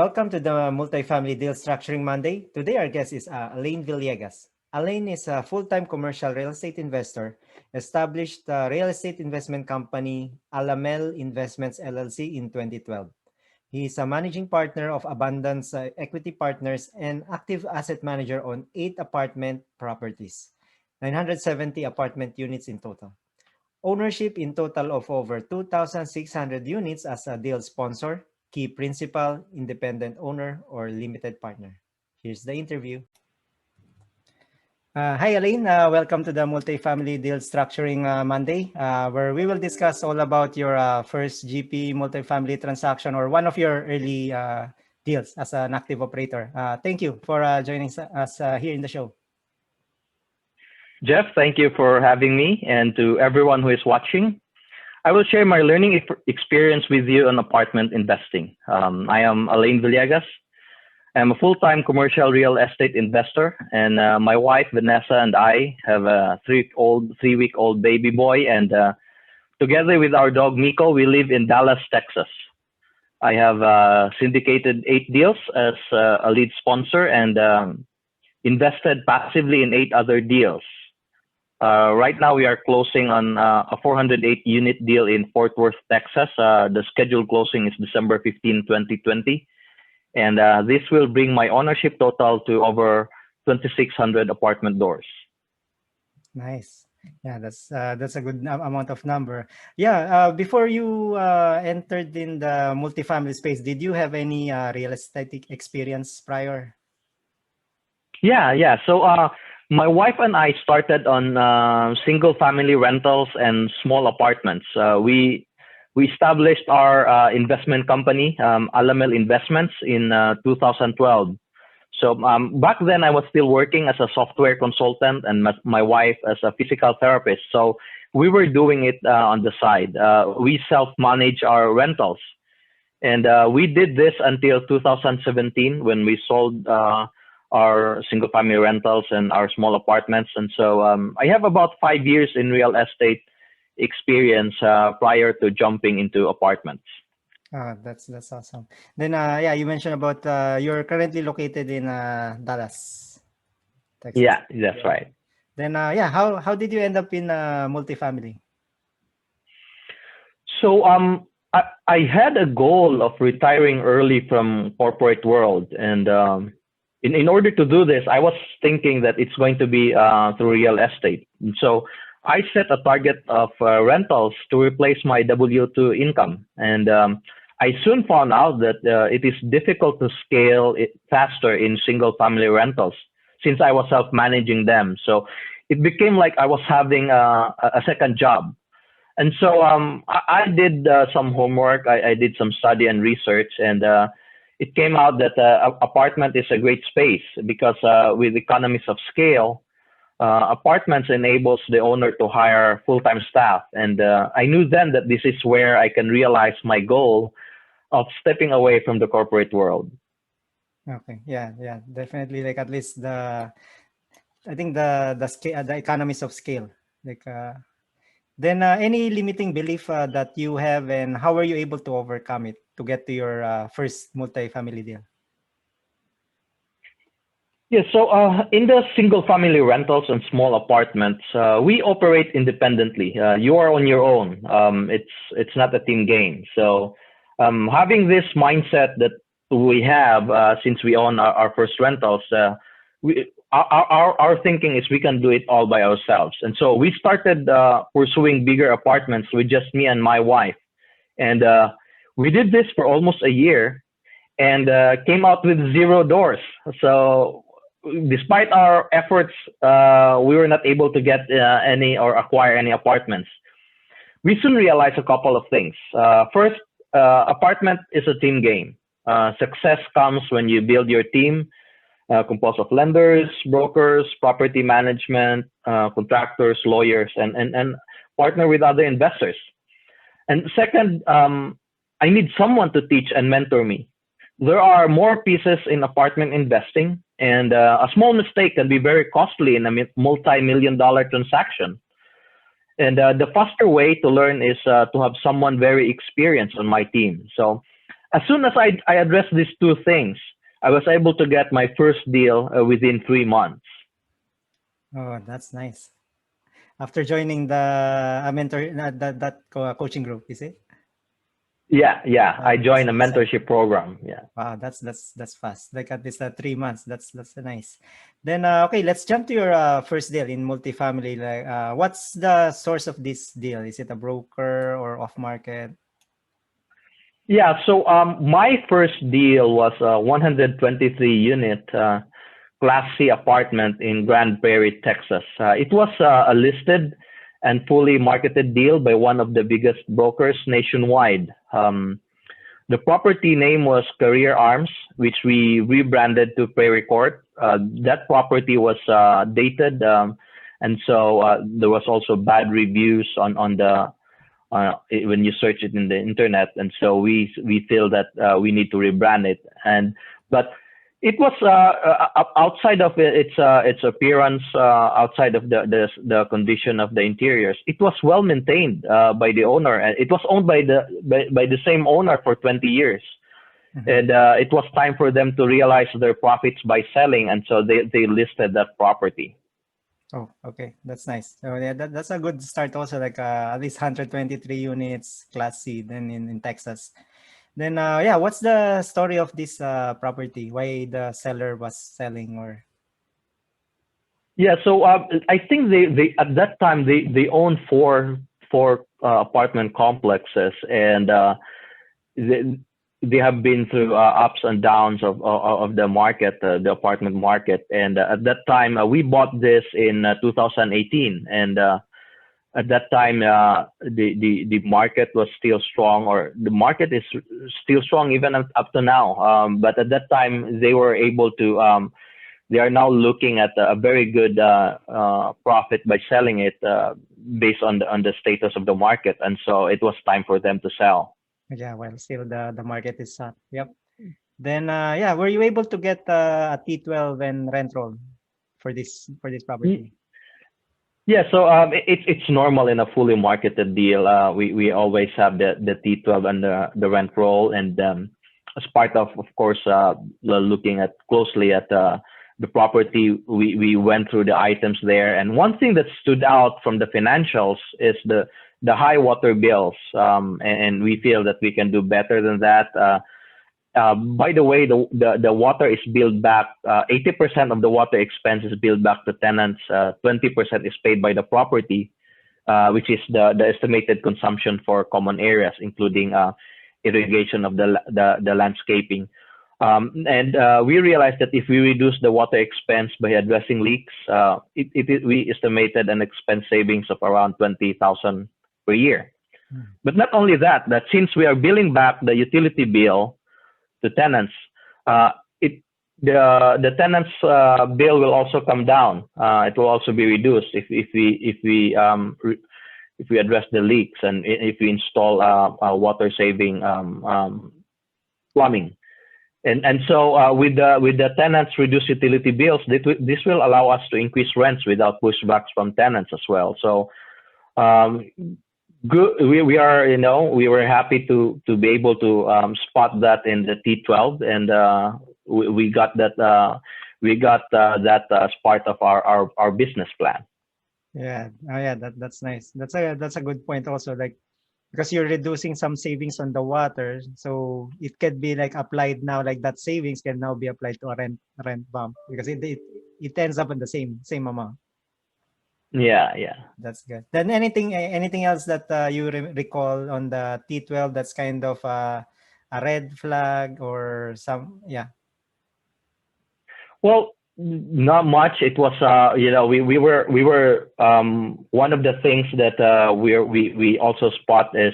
Welcome to the Multifamily Deal Structuring Monday. Today, our guest is Alain Villegas. Alain is a full-time commercial real estate investor, established a real estate investment company, Alamel Investments LLC in 2012. He is a managing partner of Abundance Equity Partners and active asset manager on 8 apartment properties, 970 apartment units in total. Ownership in total of over 2,600 units as a deal sponsor, key principal, independent owner, or limited partner. Here's the interview. Hi, Alain. Welcome to the Multifamily Deal Structuring Monday, where we will discuss all about your first GP multifamily transaction or one of your early deals as an active operator. Thank you for joining us here in the show. Jeff, thank you for having me, and to everyone who is watching. I will share my learning experience with you on apartment investing. I am Alain Villegas. I'm a full-time commercial real estate investor, and my wife Vanessa and I have a three-week-old baby boy, and together with our dog Miko, we live in Dallas, Texas. I have syndicated 8 deals as a lead sponsor and invested passively in 8 other deals. Right now, we are closing on a 408-unit deal in Fort Worth, Texas. The scheduled closing is December 15, 2020. And this will bring my ownership total to over 2,600 apartment doors. Nice. Yeah, that's a good amount of number. Yeah, before you entered in the multifamily space, did you have any real estate experience prior? Yeah. So my wife and I started on single family rentals and small apartments. We established our investment company, Alamel Investments, in 2012. So back then I was still working as a software consultant and my wife as a physical therapist. So we were doing it on the side. We self-manage our rentals. And we did this until 2017 when we sold our single family rentals and our small apartments. And so I have about 5 years in real estate experience prior to jumping into apartments. That's awesome. Then yeah, you mentioned about you're currently located in Dallas, Texas. Yeah, that's right. Then yeah, how did you end up in multifamily? So I had a goal of retiring early from corporate world, and in order to do this, I was thinking that it's going to be through real estate. And so I set a target of rentals to replace my W-2 income. And I soon found out that it is difficult to scale it faster in single family rentals since I was self-managing them. So it became like I was having a second job. And so I did some homework. I did some study and research, and it came out that apartment is a great space because with economies of scale, apartments enables the owner to hire full-time staff. And I knew then that this is where I can realize my goal of stepping away from the corporate world. Okay, yeah, definitely. Like at least I think the scale, the economies of scale. Like then any limiting belief that you have, and how were you able to overcome it to get to your first multifamily deal? Yeah, so in the single family rentals and small apartments, we operate independently. You are on your own. It's not a team game. So having this mindset that we have since we own our first rentals, our thinking is we can do it all by ourselves. And so we started pursuing bigger apartments with just me and my wife. And we did this for almost a year and came out with 0 doors. So despite our efforts, we were not able to get any or acquire any apartments. We soon realized a couple of things. First, apartment is a team game. Success comes when you build your team, composed of lenders, brokers, property management, contractors, lawyers, and partner with other investors. And second, I need someone to teach and mentor me. There are more pieces in apartment investing, and a small mistake can be very costly in a multi-million-dollar transaction. And the faster way to learn is to have someone very experienced on my team. So as soon as I addressed these two things, I was able to get my first deal within 3 months. Oh, that's nice. After joining the mentor coaching group, is it? Yeah, I joined a That's mentorship program. Yeah. wow, that's fast. Like at least 3 months. That's nice. Then okay, let's jump to your first deal in multifamily. Like, what's the source of this deal? Is it a broker or off market? Yeah, so my first deal was a 123 unit Class C apartment in Grand Prairie, Texas. It was a listed and fully marketed deal by one of the biggest brokers nationwide. The property name was Career Arms, which we rebranded to Prairie Court. That property was dated, and so there was also bad reviews on the when you search it in the internet, and so we feel that we need to rebrand it. And but it was outside of its appearance, outside of the condition of the interiors. It was well maintained by the owner, and it was owned by the same owner for 20 years. Mhm. And it was time for them to realize their profits by selling, and so they listed that property. Oh, okay, that's nice. So yeah, that's a good start. Also, like at least 123 units, Class C, then in Texas. Then yeah, what's the story of this property? Why the seller was selling or? Yeah, so I think they at that time they owned four apartment complexes, and they, they have been through ups and downs of the market, the apartment market. And at that time, we bought this in 2018, and at that time, the market was still strong, or the market is still strong even up to now. But at that time, they were able to. They are now looking at a very good profit by selling it based on the status of the market, and so it was time for them to sell. Yeah, well, still the market is up. Yep. Then yeah, were you able to get a T12 and rent roll for this property? Yeah, so it's normal in a fully marketed deal. We always have the T12 and the rent roll, and as part of course looking at closely at the property, we went through the items there, and one thing that stood out from the financials is the high water bills, and we feel that we can do better than that. By the way, the water is billed back. 80% of the water expense is billed back to tenants. 20% is paid by the property, which is the estimated consumption for common areas, including irrigation of the landscaping. And we realized that if we reduce the water expense by addressing leaks, we estimated an expense savings of around 20,000 per year. But not only that, since we are billing back the utility bill to tenants, the tenants' bill will also come down. It will also be reduced if we address the leaks, and if we install water saving plumbing. And so with the tenants' reduced utility bills, this will allow us to increase rents without pushbacks from tenants as well. So good. We were happy to be able to spot that in the T12, and we got that as part of our business plan. Yeah. Oh, yeah. That's nice. That's a good point also. Like because you're reducing some savings on the water, so it can be like applied now. Like that savings can now be applied to a rent bump because it ends up in the same amount. Yeah. That's good. Then anything else that you recall on the T12 that's kind of a red flag or some yeah. Well, not much. It was we were one of the things that we also spot is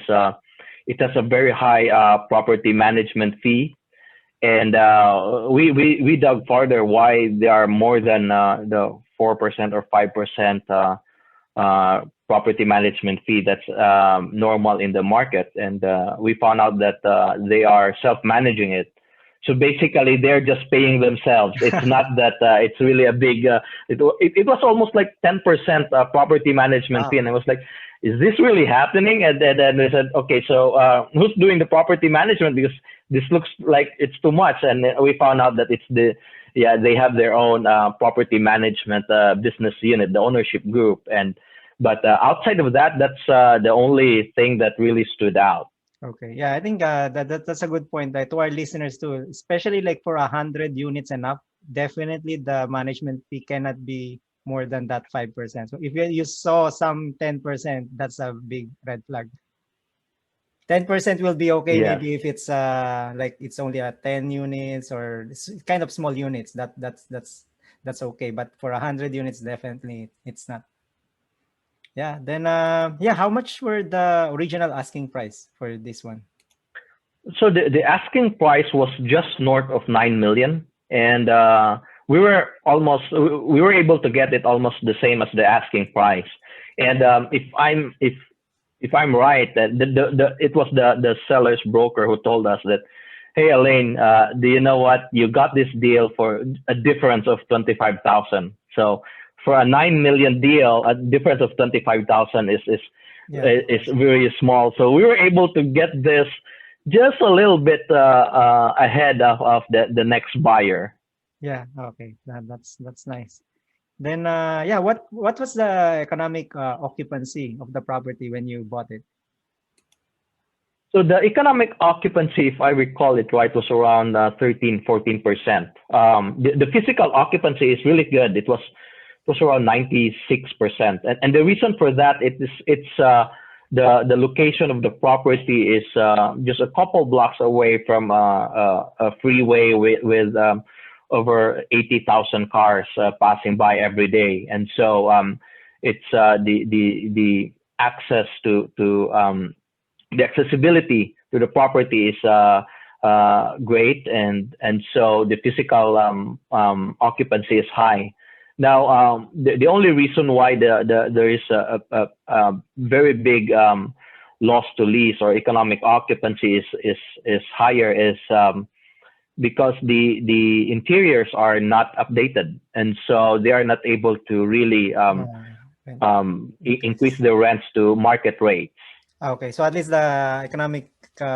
it has a very high property management fee, and we dug further why there are more than the 4% or 5% property management fee that's normal in the market, and we found out that they are self-managing it. So basically, they're just paying themselves. It's not that it's really a big. It was almost like 10% property management fee, Wow. and I was like, "Is this really happening?" And then they said, "Okay, so who's doing the property management? Because this looks like it's too much." And we found out that it's they have their own property management business unit, the ownership group, and but outside of that, that's the only thing that really stood out. Okay. Yeah, I think that's a good point, to our listeners too, especially like for 100 units and up. Definitely, the management fee cannot be more than that 5%. So if you saw some 10%, that's a big red flag. 10% will be okay Yes. maybe if it's like it's only a 10 units or kind of small units. That's okay. But for 100 units, definitely it's not. Yeah. Then yeah, how much were the original asking price for this one? So the asking price was just north of 9 million, and we were able to get it almost the same as the asking price. And if I'm right, that it was the seller's broker who told us that, hey Elaine, do you know what? You got this deal for a difference of 25,000. So for a 9 million deal, a difference of 25,000 Yeah, of is course. very small. So we were able to get this just a little bit ahead of the next buyer. Yeah. Okay. That's nice. Then yeah, what was the economic occupancy of the property when you bought it? So the economic occupancy, if I recall it right, was around 13, 14%. The physical occupancy is really good. It was around 96%. And the reason for that, the location of the property is just a couple blocks away from a freeway with over 80,000 cars passing by every day. And so it's the access to the accessibility to the property is great, and so the physical occupancy is high. Now, the only reason why there is a very big loss to lease or economic occupancy is higher is because the interiors are not updated, and so they are not able to really Rent increase increase. the rents to market rates. Okay, so at least the economic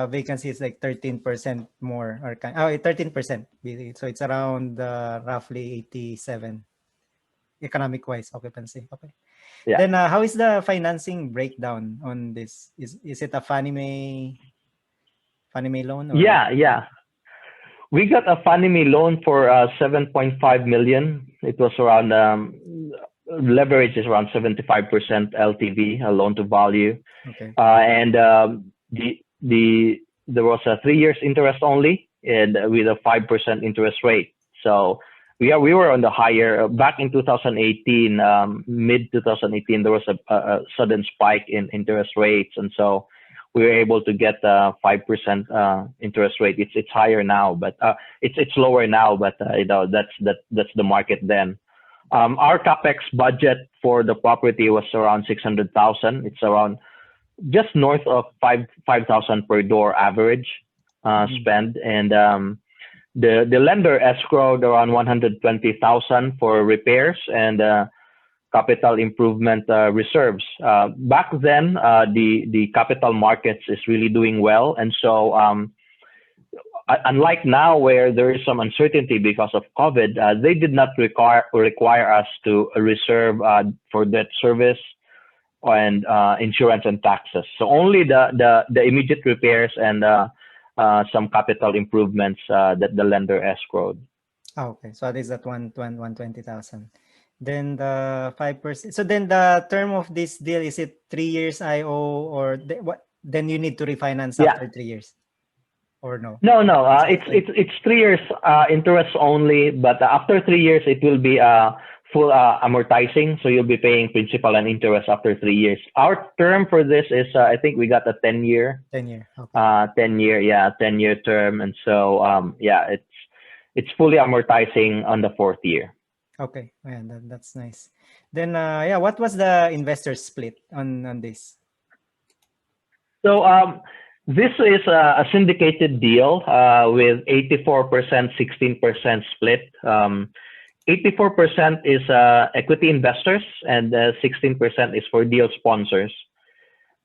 vacancy is like 13% more, or 13%. So it's around roughly 87 economic wise occupancy. Okay. Yeah. Then how is the financing breakdown on this? Is it a Fannie Mae loan or? Yeah. We got a Fannie Mae loan for 7.5 million. It was around leverage is around 75% LTV, loan to value, Okay. and there was a 3 years interest only, and with a 5% interest rate. So we were on the higher back in 2018, mid 2018. There was a sudden spike in interest rates, and so we were able to get a 5% interest rate. It's higher now, but it's lower now. But that's the market then. Our CapEx budget for the property was around 600,000. It's around just north of 5,000 per door average spend, and the lender escrowed around 120,000 for repairs and capital improvement reserves. Back then, the capital markets is really doing well, and so unlike now where there is some uncertainty because of COVID, they did not require us to reserve for debt service and insurance and taxes. So only the immediate repairs and some capital improvements that the lender escrowed. Okay, so at least that 120,000. Then the 5%. So then the term of this deal, is it 3 years IO, or what? Then you need to refinance after 3 years, or no? No. It's 3 years interest only, but after 3 years it will be full amortizing. So you'll be paying principal and interest after 3 years. Our term for this is I think we got a 10-year. 10-year. Okay. 10-year term, and so it's fully amortizing on the fourth year. Okay, yeah, that's nice. Then yeah, what was the investor split on this? So This is a syndicated deal with 84%, 16% split. 84% is equity investors and 16% is for deal sponsors.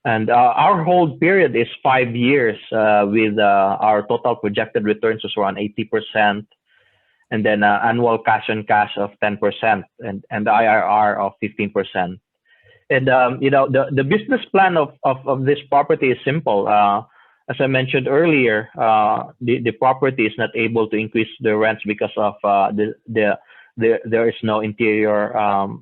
And our hold period is 5 years with our total projected returns is around 80%, and then annual cash on cash of 10% and the IRR of 15%. And the business plan of this property is simple. As I mentioned earlier, the property is not able to increase the rents because of there is no interior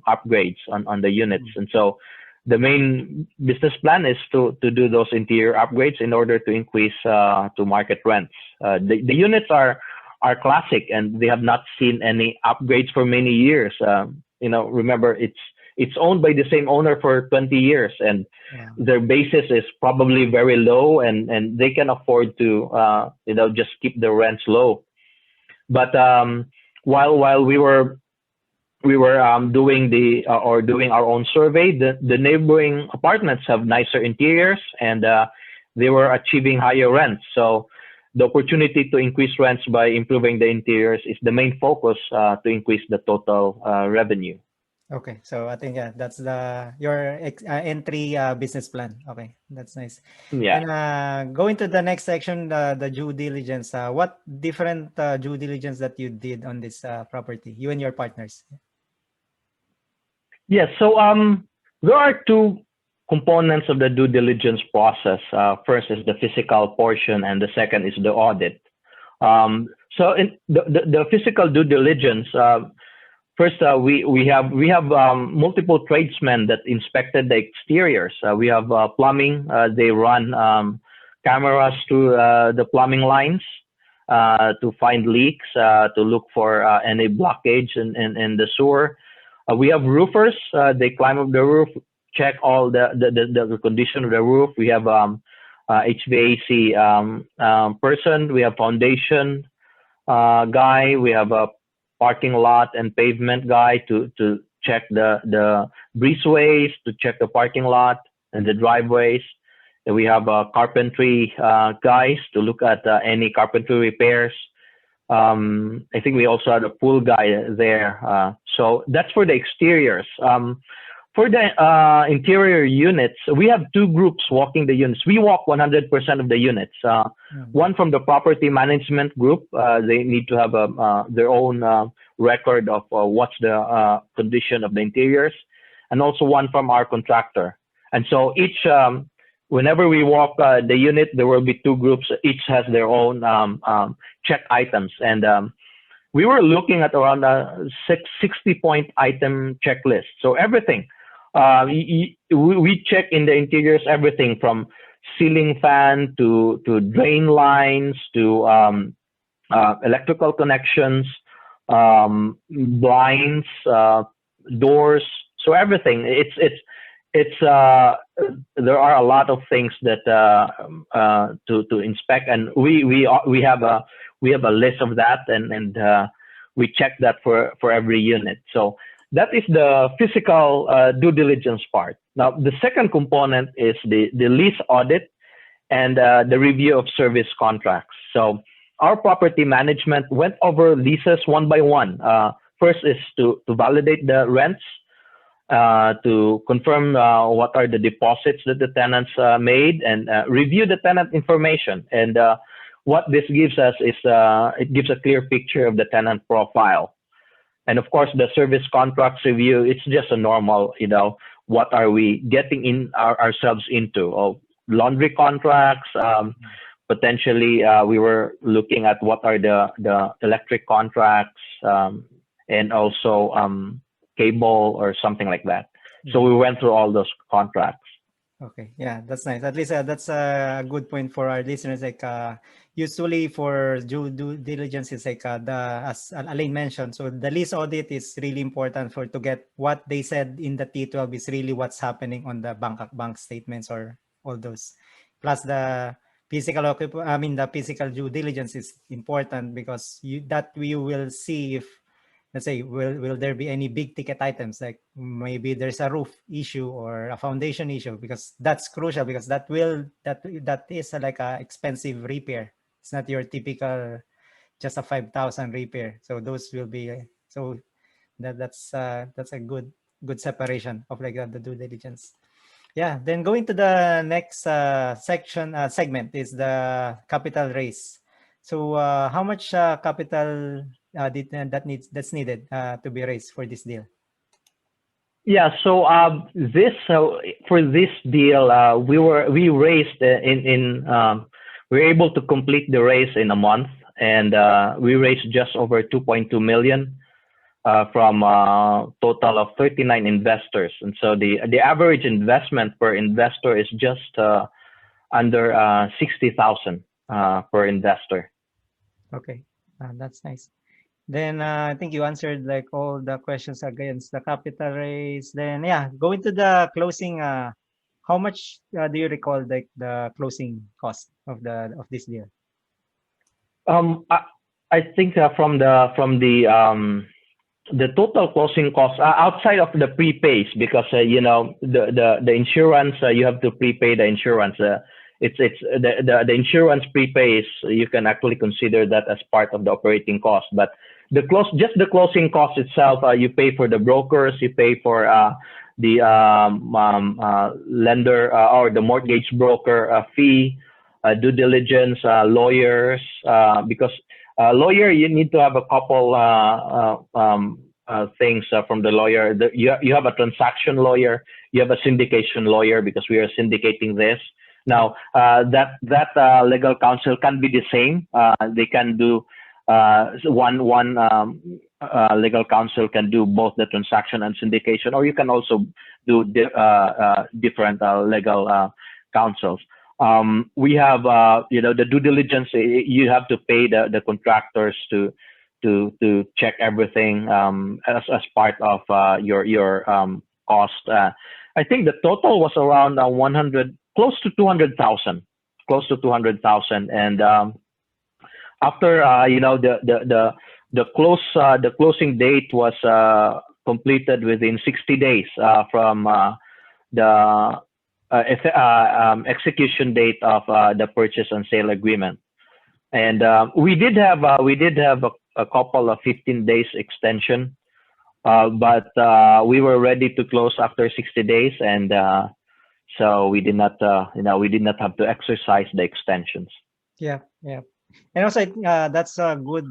upgrades on the units, and so the main business plan is to do those interior upgrades in order to increase to market rents. The units are classic and they have not seen any upgrades for many years. Remember it's owned by the same owner for 20 years, and their basis is probably very low, and they can afford to just keep the rents low. But while we were doing our own survey, the neighboring apartments have nicer interiors, and they were achieving higher rents. So the opportunity to increase rents by improving the interiors is the main focus to increase the total revenue. Okay, so I think that's your entry business plan. Okay, that's nice. Yeah. And going to the next section, the due diligence. What different due diligence that you did on this property, you and your partners? Yes. So there are two components of the due diligence process. First is the physical portion, and the second is the audit. So in the physical due diligence. First, we have multiple tradesmen that inspected the exteriors. We have plumbing. They run cameras through the plumbing lines to find leaks, to look for any blockage in the sewer. We have roofers. They climb up the roof, check all the condition of the roof. We have HVAC person. We have foundation guy. We have a parking lot and pavement guy to check the breezeways, to check the parking lot and the driveways. And we have carpentry guys to look at any carpentry repairs. I think we also had a pool guy there. So that's for the exteriors. For the interior units, we have two groups walking the units. We walk 100% of the units. One from the property management group. They need to have their own record of what's the condition of the interiors, and also one from our contractor. And so each, whenever we walk the unit, there will be two groups. Each has their own check items. And we were looking at around a 60-point item checklist. So everything. We check in the interiors everything from ceiling fan to drain lines to electrical connections, blinds, doors. So everything. It's there are a lot of things that to inspect, and we have a list of that, and we check that for every unit. So that is the physical due diligence part. Now, the second component is the lease audit and the review of service contracts. So our property management went over leases one by one. First is to validate the rents, to confirm what are the deposits that the tenants made, and review the tenant information. And what this gives us is it gives a clear picture of the tenant profile. And of course, the service contracts review, it's just a normal, what are we getting in ourselves into? Laundry contracts, potentially we were looking at what are the electric contracts, and also cable or something like that. So we went through all those contracts. Okay, yeah, that's nice. At least that's a good point for our listeners. Like usually for due diligence, it's like as Alain mentioned. So the lease audit is really important to get what they said in the T12 is really what's happening on the bank statements or all those. Plus the physical due diligence is important because we will see if let's say, will there be any big ticket items, like maybe there's a roof issue or a foundation issue, because that's crucial, because that is like a expensive repair. It's not your typical just a 5,000 repair. So those will be so that's a good separation of like the due diligence. Yeah. Then going to the next segment is the capital raise. So how much capital that's needed to be raised for this deal? Yeah, so this for this deal, we raised we were able to complete the raise in a month, and we raised just over 2.2 million from a total of 39 investors, and so the average investment per investor is just under 60,000 per investor. Okay, that's nice. Then I think you answered like all the questions against the capital raise. Then yeah, going to the closing. How much do you recall like the closing cost of this deal? I think the total closing costs outside of the prepays, because you know the insurance, you have to prepay the insurance. It's the insurance prepays, you can actually consider that as part of the operating cost. But just the closing cost itself, you pay for the brokers, you pay for the lender or the mortgage broker fee, due diligence, lawyers, because lawyer, you need to have a couple things from the lawyer. You have a transaction lawyer, you have a syndication lawyer, because we are syndicating this. Now, that legal counsel can be the same. They can do one legal counsel can do both the transaction and syndication, or you can also do different legal counsels. We have the due diligence. You have to pay the contractors to check everything as part of your cost. I think the total was around 100, close to 200,000, and after the closing date was completed within 60 days from the execution date of the purchase and sale agreement. And we did have a couple of 15 days extension, but we were ready to close after 60 days, and so we did not have to exercise the extensions. Yeah. And also, that's a good.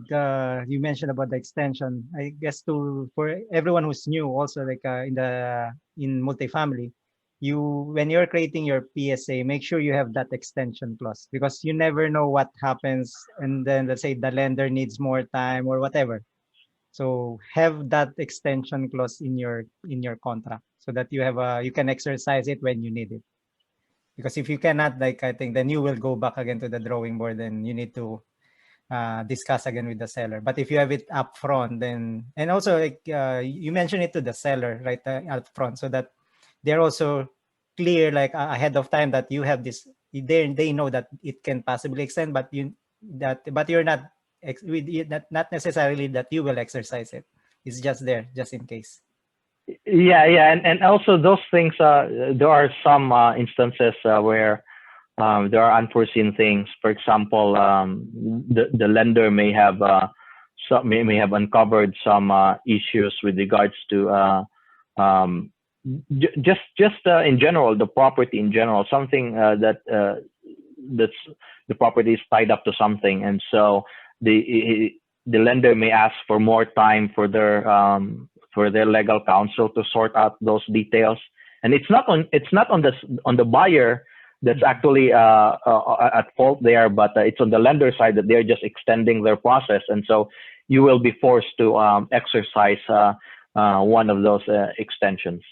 You mentioned about the extension. I guess for everyone who's new, also like in multifamily, when you're creating your PSA, make sure you have that extension clause, because you never know what happens, and then let's say the lender needs more time or whatever. So have that extension clause in your contract, so that you can exercise it when you need it. Because if you cannot, like, I think then you will go back again to the drawing board, and you need to discuss again with the seller. But if you have it up front, then, and also like you mentioned it to the seller right up front, so that they're also clear like ahead of time that you have this. They know that it can possibly extend, but you're not necessarily that you will exercise it. It's just there, just in case. Yeah, and also those things. There are some instances where there are unforeseen things. For example, the lender may have uncovered some issues with regards to just in general, the property in general, something that's the property is tied up to something, and so the lender may ask for more time for their legal counsel to sort out those details. And it's not on the buyer that's actually at fault there, but it's on the lender side that they're just extending their process, and so you will be forced to exercise one of those extensions.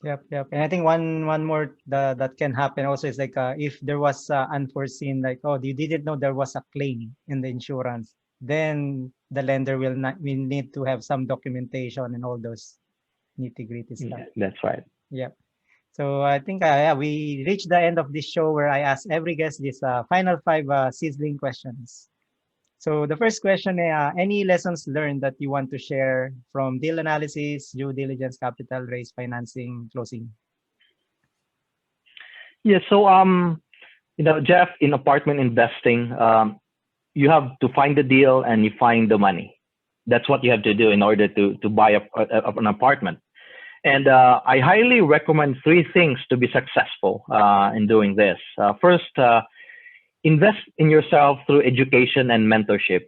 Yep. And I think one more that can happen also is like if there was unforeseen, like, oh, you didn't know there was a claim in the insurance, then the lender will need to have some documentation and all those nitty-gritty stuff. That's right. Yep. So I think we reached the end of this show, where I ask every guest this final 5 sizzling questions. So the first question, any lessons learned that you want to share from deal analysis, due diligence, capital raise, financing, closing? Yeah. So Jeff, in apartment investing, you have to find the deal and you find the money. That's what you have to do in order to buy an apartment. And I highly recommend three things to be successful in doing this. First, invest in yourself through education and mentorship.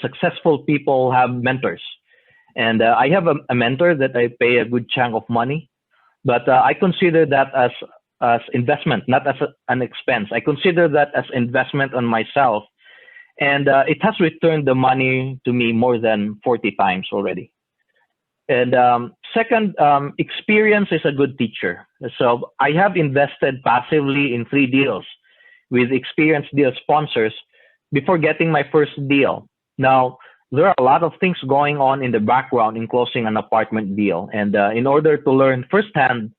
Successful people have mentors. And I have a mentor that I pay a good chunk of money, but I consider that as investment, not as an expense. I consider that as investment on myself. And it has returned the money to me more than 40 times already. And second, experience is a good teacher. So I have invested passively in 3 deals with experienced deal sponsors before getting my first deal. Now, there are a lot of things going on in the background in closing an apartment deal. And in order to learn firsthand,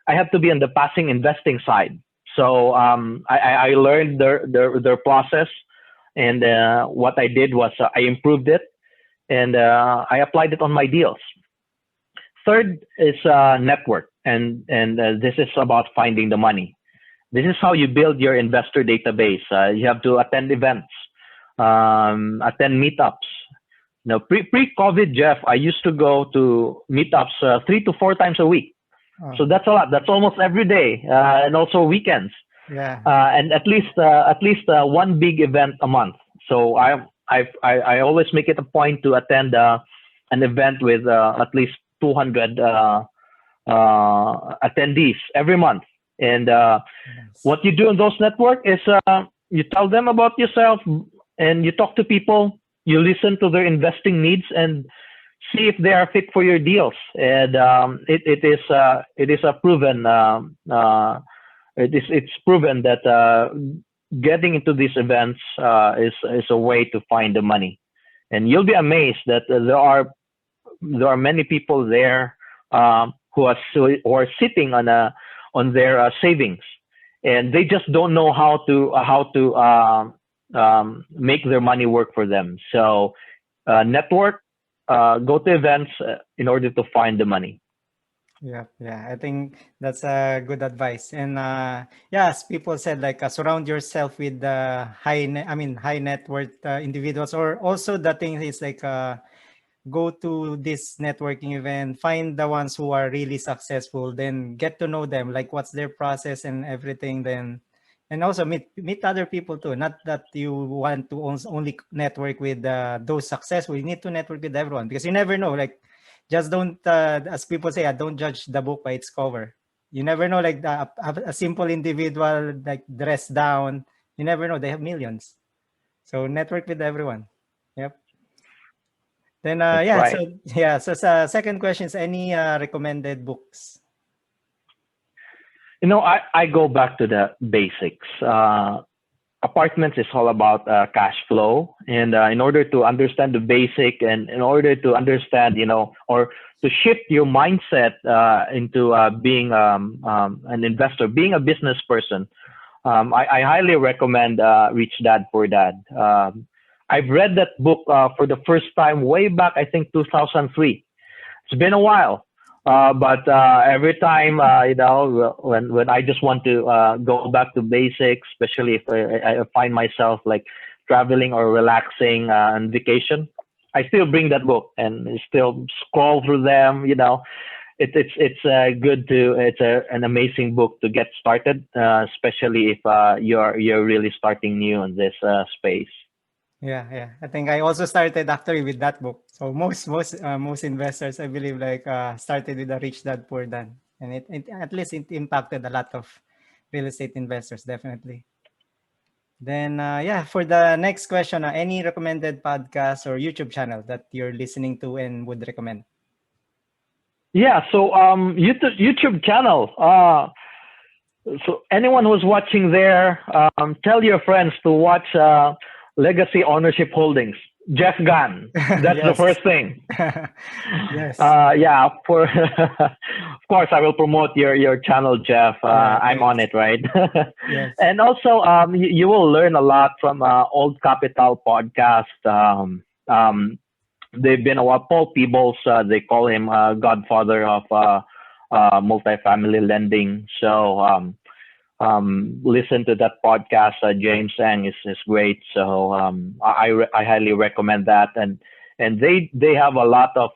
I have to be on the passing investing side. So I learned their process. And what I did was I improved it and I applied it on my deals. Third is network. And this is about finding the money. This is how you build your investor database. You have to attend events, attend meetups. Now, pre-COVID, Jeff, I used to go to meetups 3 to 4 times a week. Oh, So that's a lot. That's almost every day, and also weekends, yeah. and at least one big event a month. So I always make it a point to attend an event with at least 200 attendees every month. And Nice. what you do in those network is you tell them about yourself and you talk to people. You listen to their investing needs and see if they are fit for your deals. And it is a proven it's proven that getting into these events is a way to find the money. And you'll be amazed that there are many people there who are sitting on their savings, and they just don't know how to make their money work for them. So network, go to events in order to find the money. Yeah, I think that's a good advice. And yeah, as people said, like surround yourself with high net worth individuals. Or also the thing is like go to this networking event, find the ones who are really successful, then get to know them, like what's their process and everything. Then and also meet other people too. Not that you want to only network with those successful. You need to network with everyone because you never know. Like just don't, as people say, don't judge the book by its cover. You never know. Like a simple individual, like dressed down, you never know. They have millions. So network with everyone. Yep. Then That's right. So second question is any recommended books? I go back to the basics. Apartments is all about cash flow, and in order to understand the basic, and in order to understand, or to shift your mindset into being an investor, being a business person, I highly recommend Rich Dad Poor Dad. I've read that book for the first time way back, I think 2003. It's been a while. But every time, when I just want to go back to basics, especially if I find myself like traveling or relaxing on vacation, I still bring that book and still scroll through them. It's an amazing book to get started, especially if you're really starting new in this space. Yeah. I think I also started actually with that book. So most investors, I believe, like started with the Rich Dad Poor Dad, and it at least it impacted a lot of real estate investors, definitely. Then for the next question, any recommended podcast or YouTube channel that you're listening to and would recommend? Yeah, so YouTube channel. So anyone who's watching there, tell your friends to watch Legacy Ownership Holdings. Jeff Gunn. That's the Yes. first thing. Yes. Yeah, for of course I will promote your channel, Jeff. Yeah, I'm on thanks. it, right? Yes. And also, you will learn a lot from Old Capital podcast. They've been a while. Paul Peebles, they call him godfather of multifamily lending. So listen to that podcast. James Sang is great. So I highly recommend that. And they have a lot of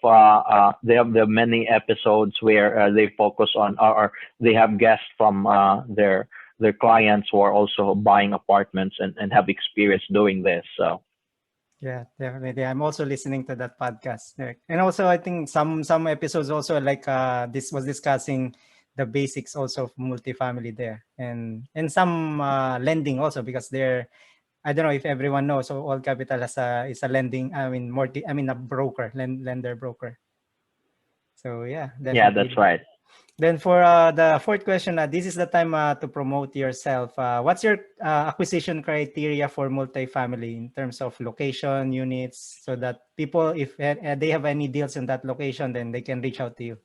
they have the many episodes where they focus on or they have guests from their clients who are also buying apartments and have experience doing this. So Yeah, definitely. I'm also listening to that podcast, Derek. And also I think some episodes also like this was discussing the basics also of multifamily there and some lending also because they're I don't know if everyone knows. So All Capital has is a lending. I mean a broker, lender broker. So yeah, yeah, that's definitely. right. Then for the fourth question, this is the time to promote yourself. What's your acquisition criteria for multifamily in terms of location, units, so that people, if they have any deals in that location, then they can reach out to you.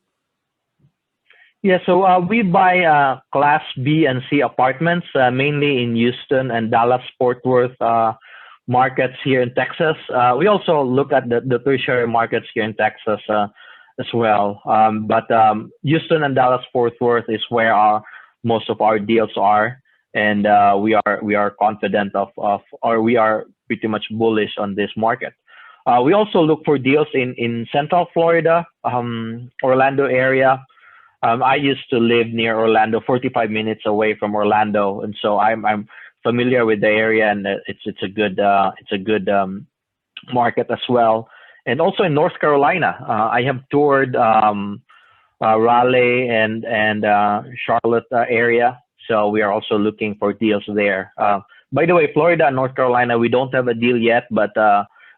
Yeah, so we buy Class B and C apartments, mainly in Houston and Dallas Fort Worth markets here in Texas. We also look at the tertiary markets here in Texas as well. But Houston and Dallas Fort Worth is where most of our deals are, and we are confident of or we are pretty much bullish on this market. We also look for deals in Central Florida, Orlando area. I used to live near Orlando, 45 minutes away from Orlando, and so I'm familiar with the area, and it's a good market as well. And also in North Carolina, I have toured Raleigh and Charlotte area, so we are also looking for deals there. By the way, Florida and North Carolina, we don't have a deal yet, but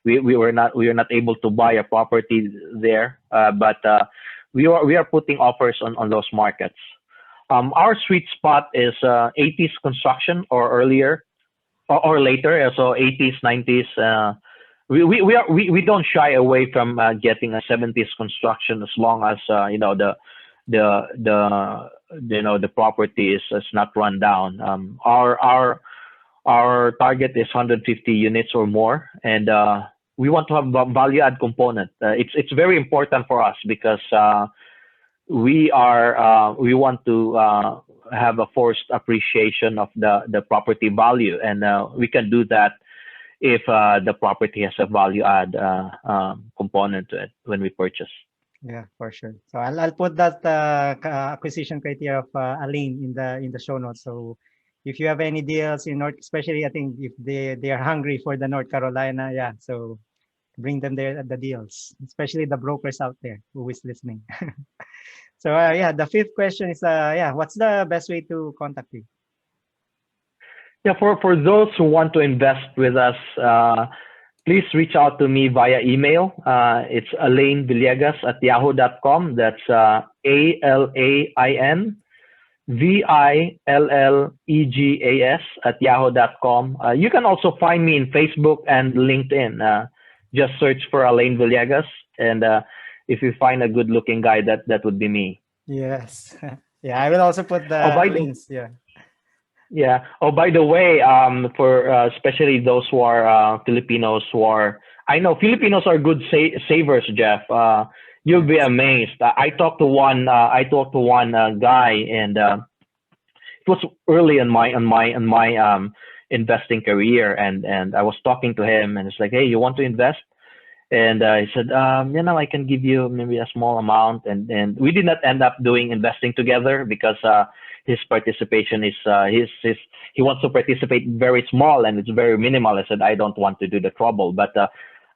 we were not able to buy a property there, but we are putting offers on those markets. Our sweet spot is 80s construction or earlier or later, so 80s, 90s. We don't shy away from getting a 70s construction as long as the property is not run down. Our target is 150 units or more, and we want to have a value add component. It's very important for us because we want to have a forced appreciation of the property value, and we can do that if the property has a value add component to it when we purchase. Yeah, for sure. So I'll put that acquisition criteria of Alain in the show notes. So if you have any deals in North, especially I think if they are hungry for the North Carolina, yeah. So bring them there the deals, especially the brokers out there who is listening. So yeah, the fifth question is yeah, what's the best way to contact you? Yeah, for those who want to invest with us, please reach out to me via email. It's alainvillegas@yahoo.com. That's ALAINVILLEGAS @yahoo.com. You can also find me in Facebook and LinkedIn. Just search for Alain Villegas, and if you find a good-looking guy, that would be me. Yes. Yeah, I will also put Oh, the by links. Yeah. Yeah. Oh, by the way, for especially those who are Filipinos who are, I know Filipinos are good savers, Jeff. You'll be Yes. amazed. I talked to one. I talked to one guy, and it was early in my investing career, and I was talking to him, and it's like, hey, you want to invest? And he said, I can give you maybe a small amount. And we did not end up doing investing together because his participation is he wants to participate very small and it's very minimal. I said, I don't want to do the trouble. But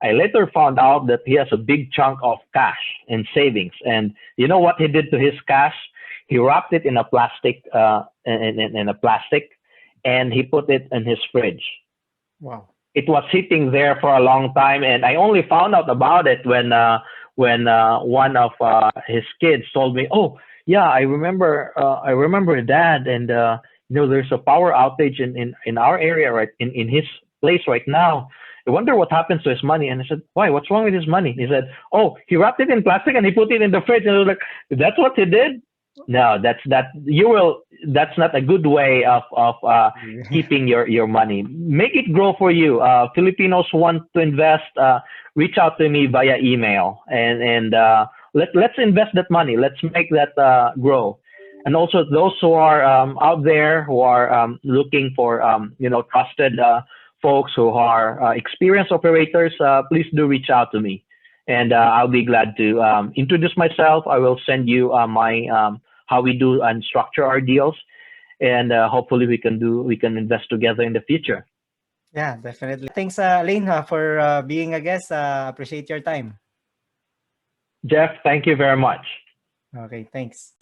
I later found out that he has a big chunk of cash in savings. And you know what he did to his cash? He wrapped it in a plastic, in a plastic, and he put it in his fridge. Wow. It was sitting there for a long time, and I only found out about it when one of his kids told me, "Oh, yeah, I remember Dad, and there's a power outage in our area in his place right now, I wonder what happens to his money. And I said, why? What's wrong with his money? He said, oh, he wrapped it in plastic and he put it in the fridge. And I was like, that's what he did? No, that's not a good way of keeping your money. Make it grow for you. Filipinos want to invest. Reach out to me via email, and let's invest that money. Let's make that grow. And also those who are out there who are looking for trusted folks who are experienced operators, please do reach out to me. And I'll be glad to introduce myself. I will send you my how we do and structure our deals, and hopefully we can invest together in the future. Yeah, definitely. Thanks, Alain, for being a guest. Appreciate your time. Jeff, thank you very much. Okay, thanks.